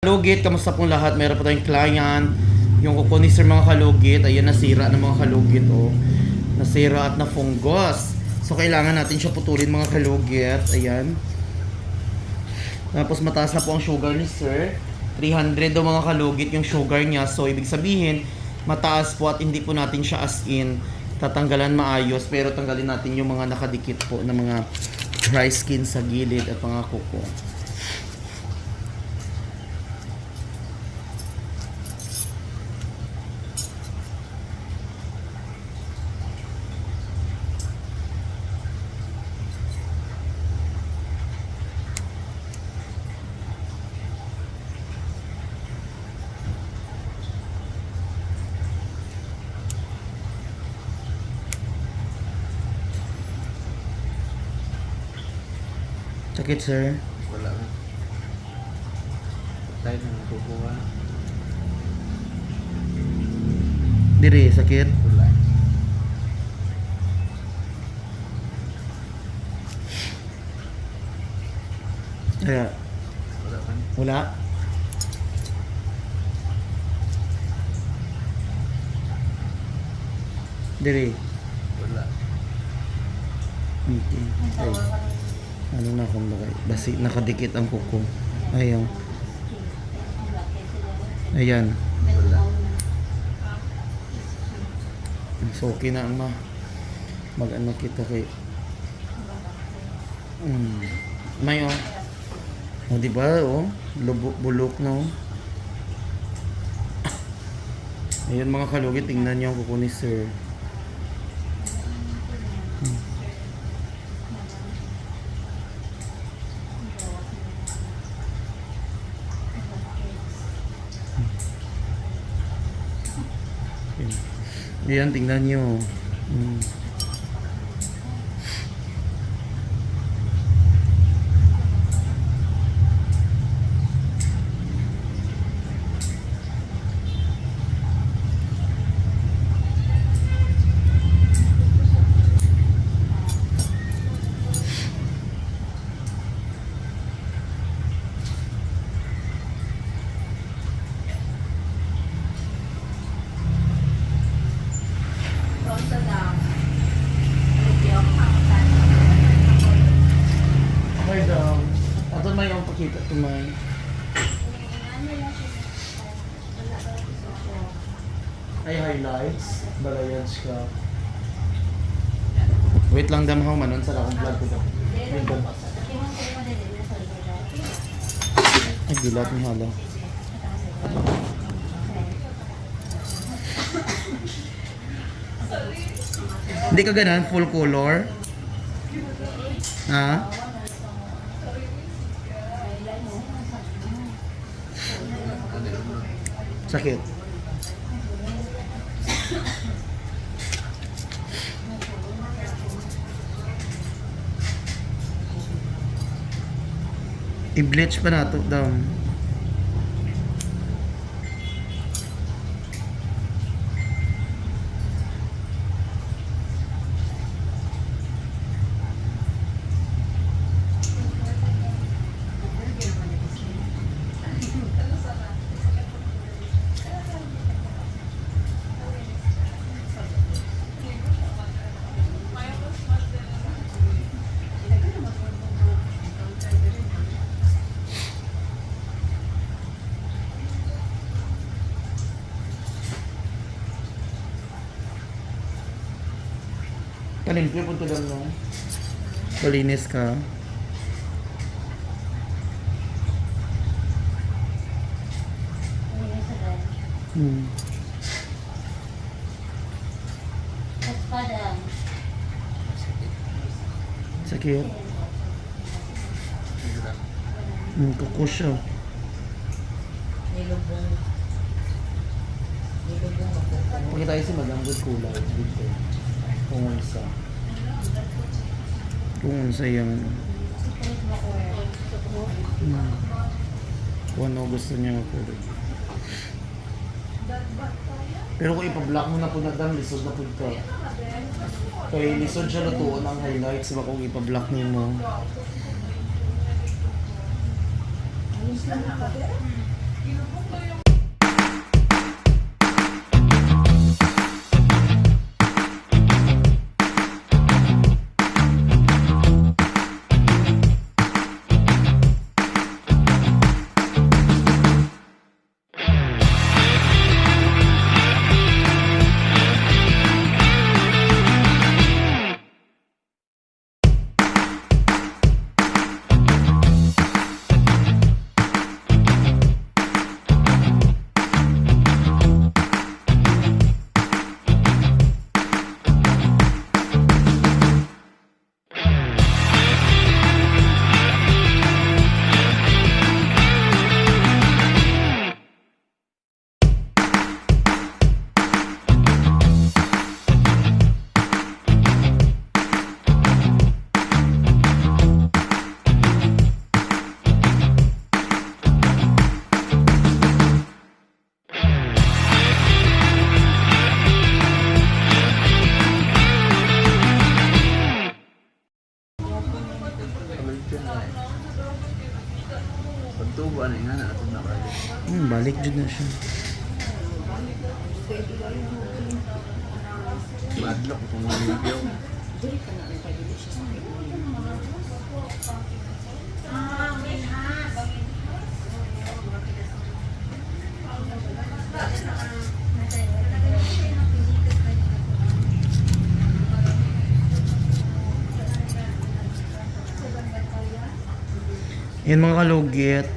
Kalugit, kamusta pong lahat? Meron po tayong client. Yung kuko ni sir mga kalugit. Ayan, nasira ng mga kalugit. Oh. Nasira at na-fungus. So, kailangan natin siya putulin mga kalugit. Ayan. Tapos, mataas na po ang sugar ni sir. 300 daw mga kalugit yung sugar niya. So, ibig sabihin, mataas po at hindi po natin siya as in tatanggalan maayos. Pero tanggalin natin yung mga nakadikit po na mga dry skin sa gilid at mga kuko. Sakit, sir. Wala na. Tayo na kukuha. Dire, sakit. Wala. Kaya, Wala man. wala. Dire. Wala. Okay. Ay. Ano na akong bagay? Basi, nakadikit ang kuko. Ayan. Ayan. Wala. So, okay na ang mag-ano kita kay may oh, di ba oh, bulok no. Ayun mga kalugit, tingnan niyo ang kuko ni sir. Ayan, tingnan niyo. May daw. Ato may ang pakita tumay. Ay highlights, balayage ka. Wait lang dam how manon sa akong vlog ko daw. Ay dilat ni hala. Hindi ka ganan full color? Ha? Sakit. I-bleach pa na ito daw. Kalimpyo po ito lang no? Kalinis ka. Sakit. Kuko siya. Nilubong ako. Pakita tayo si Madam good kulay dito. Kung unsa. Kung unsa yung kung ano gusto niya kulay. Pero kung ipa-block mo na po na dam, lisod na po ka. Kaya lisod siya lutuon ang highlights ba kung ipa-block niyo mo. Balik dyan na siya. Madlock kung mga video. Yan mga kalugit,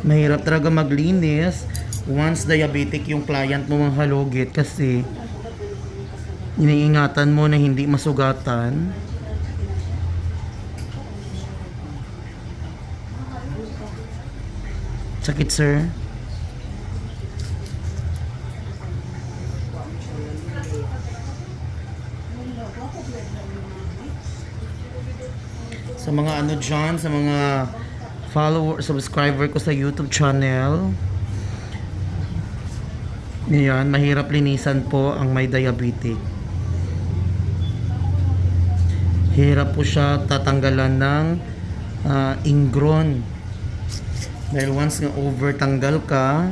mahirap talaga maglinis once diabetic yung client mo mga kalugit kasi iniingatan mo na hindi masugatan. Sakit, sir? Sa mga ano dyan, sa mga follower, subscriber ko sa YouTube channel, yan, mahirap linisan po ang may diabetic. Hirap po siya tatanggalan ng ingron. Dahil once nga overtanggal ka,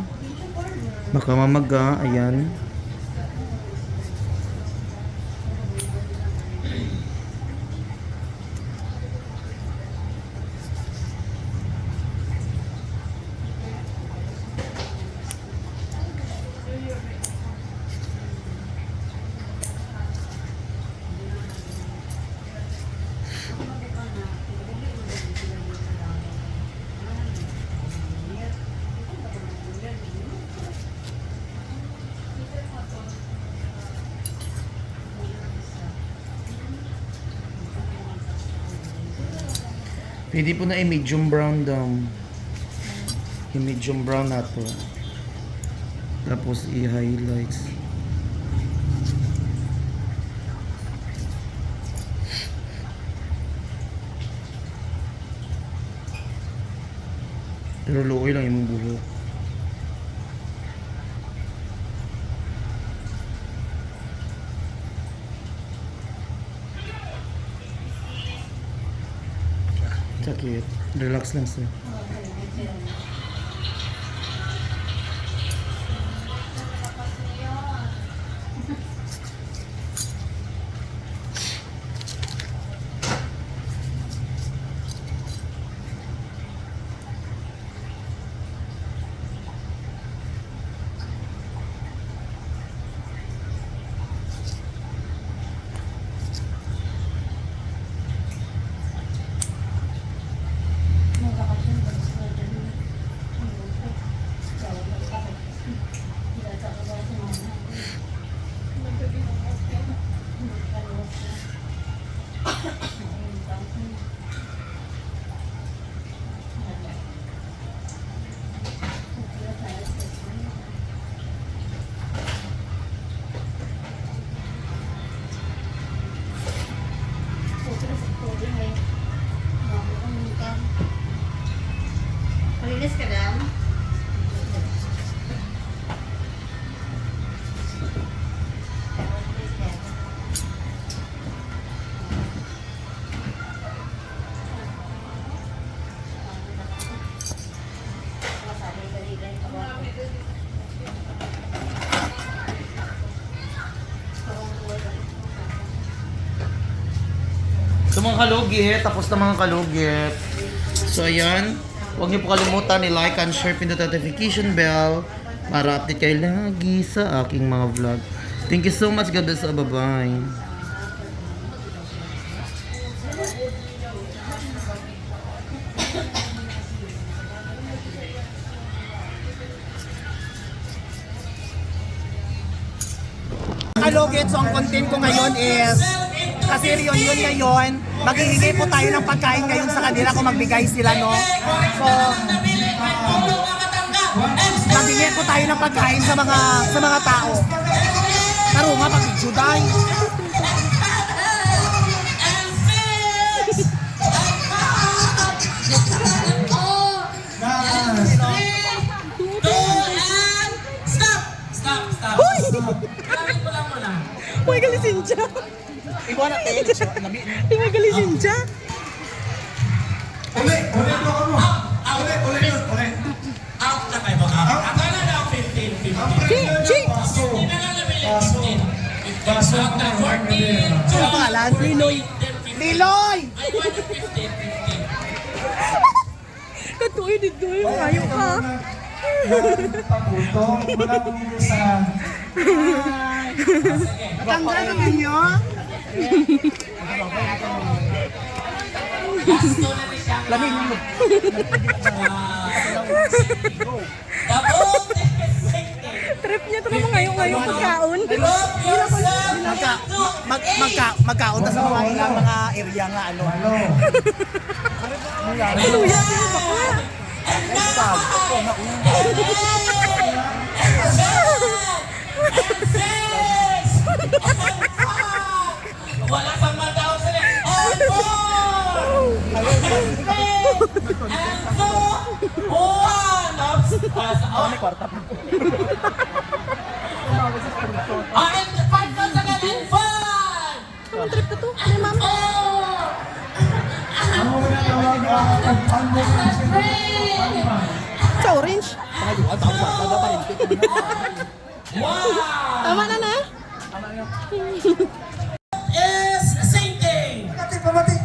baka mamaga, ayan. Pwede po na i-medium brown daw. I-medium brown na to. Tapos i-highlights. Pero luoy lang yung buhok. Sakit. Relax lang, sir. Malinis ka lang? So mga kalugit, tapos na mga kalugit. So ayan, huwag niyo po kalimutan i-like and share, pindot notification bell para update kayo lagi sa aking mga vlog. Thank you so much, God bless, bye-bye. Kalugit, so ang content ko ngayon is kasi reunion ngayon, maghihingi po tayo ng pagkain ngayon sa kanila kung magbigay sila, no? So, maghihingi po tayo ng pagkain sa mga tao. Taro nga, pag-juday. Uy, galisin siya. Iba na tayo. Uy, galisin siya. Uli, uli, uli, uli, uli, uli, uli, out na kayo. Ano pangalan? Liloy. Liloy! Katuloy dito yung ayaw ka. Tanggal ang ninyo? Lamig mo. Trip niya ito naman ngayong pagkaon. Magkaon na sa mga ilang mga area nga ano. Luya, sino ba ka? Wala pang madaw sila. And so, one of and five na sa galing. Five! Anong trip ka to? Ay, ma'am. Sa orange. Tama na na. Is sinking.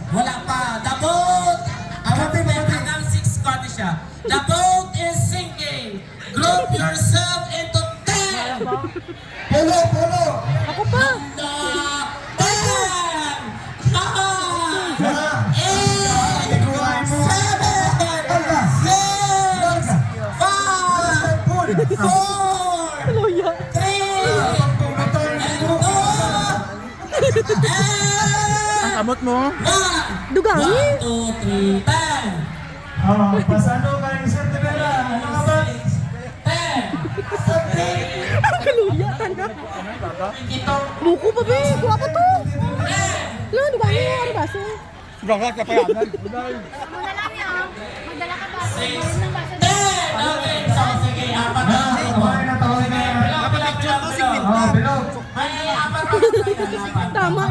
Wala pa. The boat. Hanggang 6 Scottish siya. The boat is sinking. Group yourself into 10. Ako pa. 10. 9. 8. 7. 6. 5. 4. Luya. 3. Ang kamot mo? Dugangi. 1, 2, 3, 10. Pasano ka yung Santabella? Ano nga ba? 10. Kaluya ka na. Buko pa ba? Kuha pa to. Lo, dugangi. Ano ba? So, Gagat ka pa yan. Okay, so sige, apat na. Tawag na yan. Kapag picture ko, sigmit na. Ay, apat na. tama.